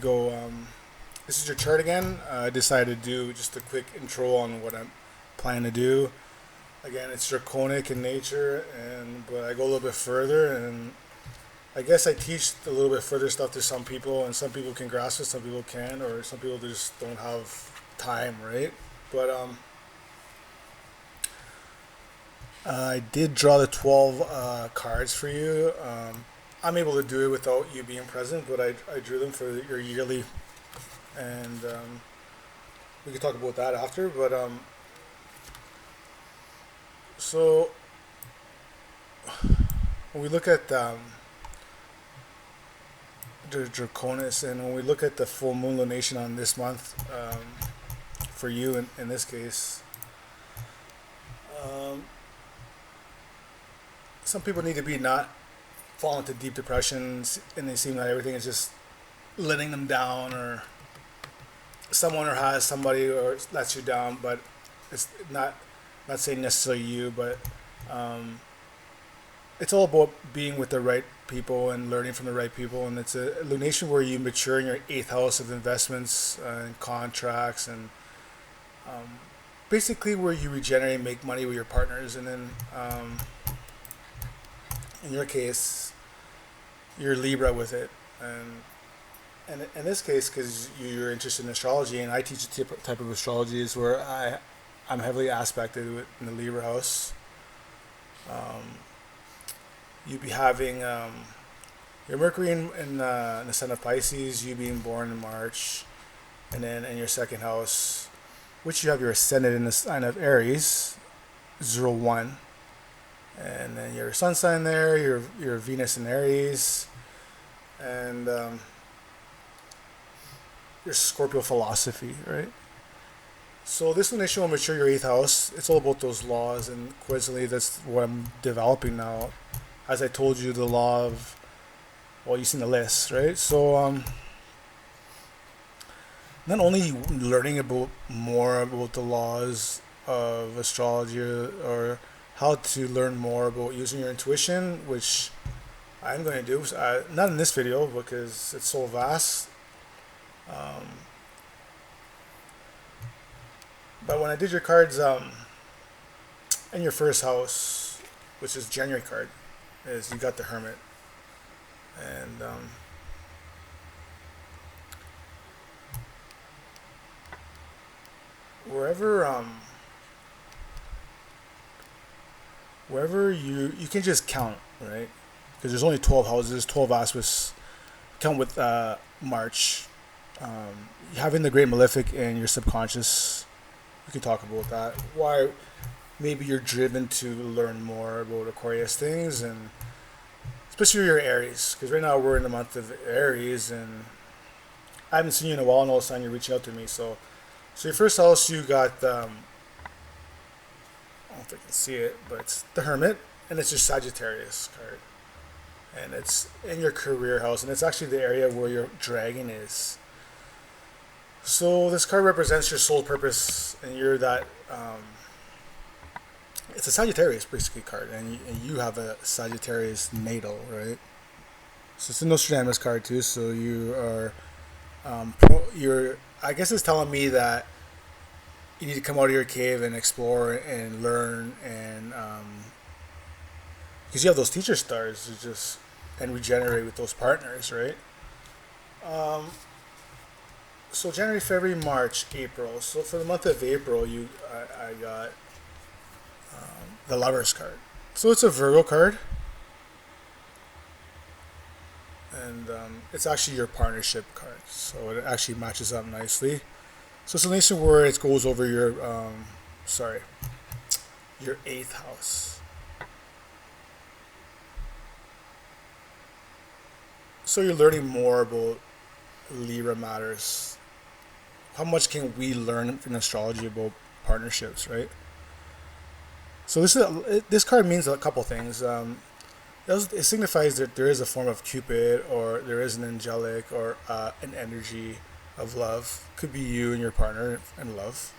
go. This is your chart again. I decided to do just a quick intro on what I'm planning to do. Again, it's draconic in nature, but I go a little bit further, and I guess I teach a little bit further stuff to some people, and some people can grasp it, some people can, or some people just don't have time, right? But I did draw the 12 cards for you. I'm able to do it without you being present, but I drew them for your yearly, and we can talk about that after. But so when we look at the Draconis, and when we look at the full moon lunation on this month, for you in this case, um, some people need to be not fall into deep depressions, and they seem that everything is just letting them down, or someone or has somebody or lets you down, but it's not saying necessarily you, but um, it's all about being with the right people and learning from the right people. And it's a lunation where you mature in your eighth house of investments and contracts, and um, basically where you regenerate and make money with your partners. And then in your case, you're Libra with it. And in this case, because you're interested in astrology, and I teach a type of astrology is where I'm heavily aspected in the Libra house. Um, you'd be having your Mercury in the sign of Pisces, you being born in March, and then in your second house, which you have your ascendant in the sign of Aries, 0-1, and then your sun sign there, your Venus in Aries, and your Scorpio philosophy, right? So this lunation will mature your eighth house. It's all about those laws, and coincidentally, that's what I'm developing now. As I told you, the law of, well, you've seen the list, right? So not only learning about more about the laws of astrology, or how to learn more about using your intuition, which I'm going to do, not in this video because it's so vast. Um, but when I did your cards in your first house, which is January card, is you got the Hermit, and wherever wherever you can just count, right? Because there's only 12 houses, 12 aspects. Count with March, having the Great Malefic in your subconscious. We can talk about that. Why maybe you're driven to learn more about Aquarius things, and especially your Aries, because right now we're in the month of Aries, and I haven't seen you in a while, and all of a sudden you're reaching out to me. So your first house, you got I don't know if I can see it, but it's the Hermit, and it's your Sagittarius card, and it's in your career house, and it's actually the area where your dragon is. So this card represents your soul purpose, and you're that. It's a Sagittarius basically card, and you have a Sagittarius natal, right? So it's a Nostradamus card too. So you are, you're. I guess it's telling me that you need to come out of your cave and explore and learn, and because you have those teacher stars to just and regenerate with those partners, right? Um, so January, February, March, April. So for the month of April, I got the Lovers card. So it's a Virgo card, and it's actually your partnership card. So it actually matches up nicely. So it's a nice where it goes over your your eighth house. So you're learning more about Libra matters. How much can we learn in astrology about partnerships, right? So this card means a couple things. It signifies that there is a form of Cupid, or there is an angelic, or an energy of love. Could be you and your partner in love.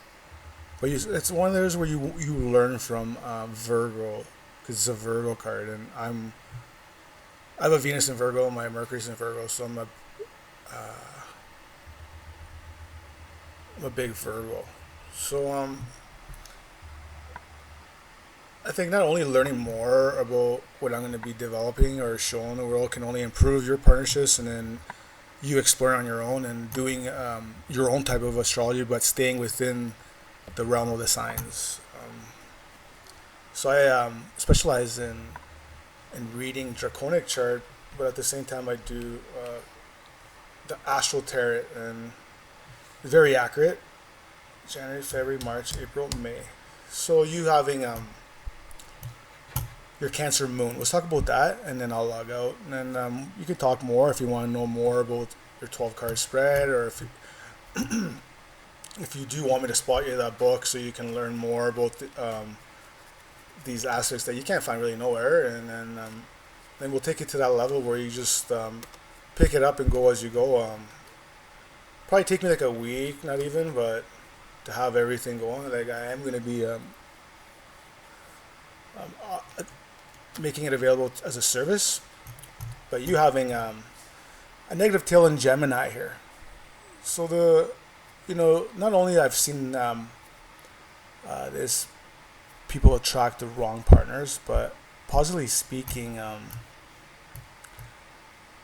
But it's one of those where you learn from Virgo, because it's a Virgo card, and I have a Venus in Virgo, my Mercury's in Virgo, so I'm a I'm a big Virgo. So I think not only learning more about what I'm going to be developing or showing the world can only improve your partnerships, and then you exploring on your own and doing your own type of astrology, but staying within the realm of the signs. So I specialize in reading draconic chart, but at the same time I do the astral tarot, and it's very accurate. January, February, March, April, May. So you having your Cancer Moon. Let's talk about that, and then I'll log out. And then you can talk more if you want to know more about your 12 card spread, or if you do want me to spot you that book so you can learn more about these aspects that you can't find really nowhere. And then we'll take it to that level where you just pick it up and go as you go. Probably take me like a week, not even, but to have everything going. Like I am going to be making it available as a service, but you having a negative tail in Gemini here. So not only I've seen this people attract the wrong partners, but positively speaking,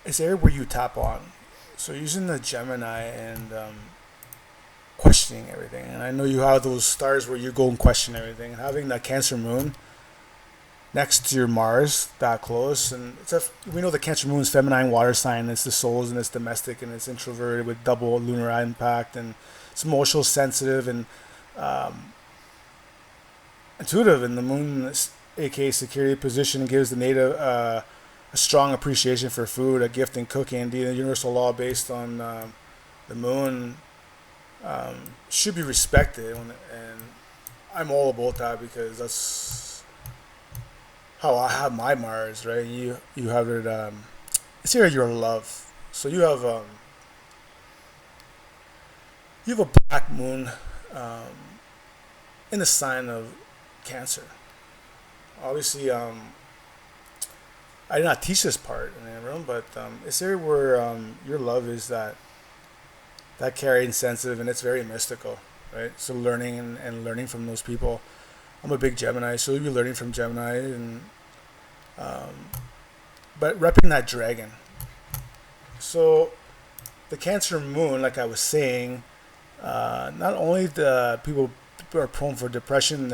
it's the area where you tap on. So using the Gemini and questioning everything, and I know you have those stars where you go and question everything, and having that Cancer Moon next to your Mars that close, and we know the Cancer Moon is feminine water sign. It's the souls and it's domestic and it's introverted with double lunar impact, and it's emotional, sensitive, and intuitive. And the Moon, aka security position, gives the native a strong appreciation for food, a gift in cooking. The universal law based on the Moon should be respected, and I'm all about that because that's how I have my Mars, right? You have it. It's here your love. So you have a black moon in the sign of Cancer. Obviously, I did not teach this part in the room, but it's here where your love is that caring, sensitive, and it's very mystical, right? So learning and learning from those people. I'm a big Gemini, so you'll be learning from Gemini, and but repping that dragon. So the Cancer Moon, like I was saying, not only the people are prone for depression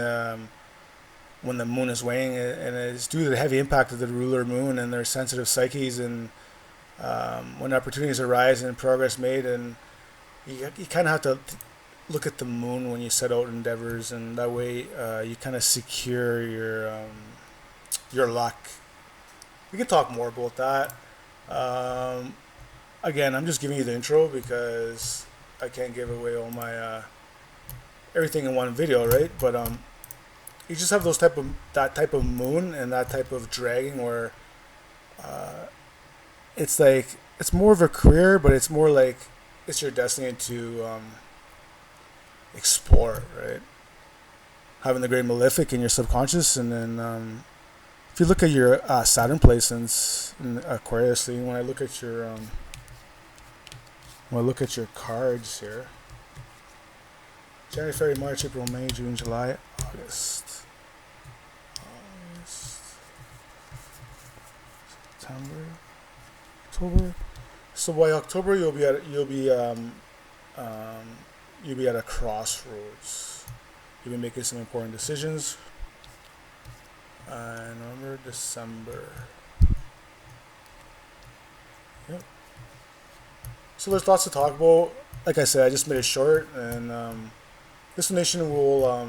when the Moon is waning, and it's due to the heavy impact of the ruler Moon and their sensitive psyches, and when opportunities arise and progress made, and you kind of have to look at the Moon when you set out endeavors, and that way you kind of secure your luck. We can talk more about that. Again, I'm just giving you the intro because I can't give away all my everything in one video, right? But you just have that type of Moon and that type of dragon where it's like it's more of a career, but it's more like it's your destiny to explore, right? Having the great malefic in your subconscious, and then if you look at your Saturn placements in Aquarius, when I look at your cards here, January, February, March, April, May, June, July, August, September, October. So by October you'll be at a crossroads. You'll be making some important decisions. November, December. Yep. So there's lots to talk about. Like I said, I just made it short, and this nation will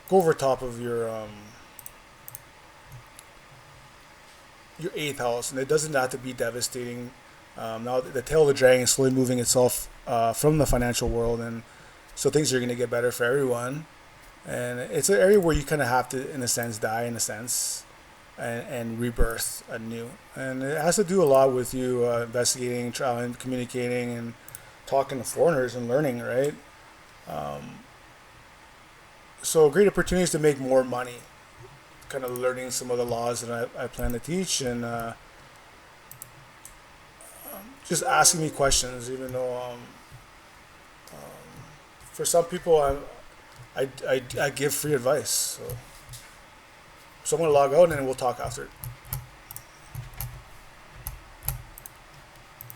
go over top of your eighth house, and it doesn't have to be devastating. Now the tail of the dragon is slowly moving itself from the financial world, and so things are going to get better for everyone. And it's an area where you kind of have to, in a sense, die in a sense, and rebirth anew. And it has to do a lot with you investigating, traveling, communicating, and talking to foreigners and learning, right? So great opportunities to make more money, kind of learning some of the laws that I plan to teach, and just asking me questions, even though for some people I give free advice. So I'm gonna log out and then we'll talk after.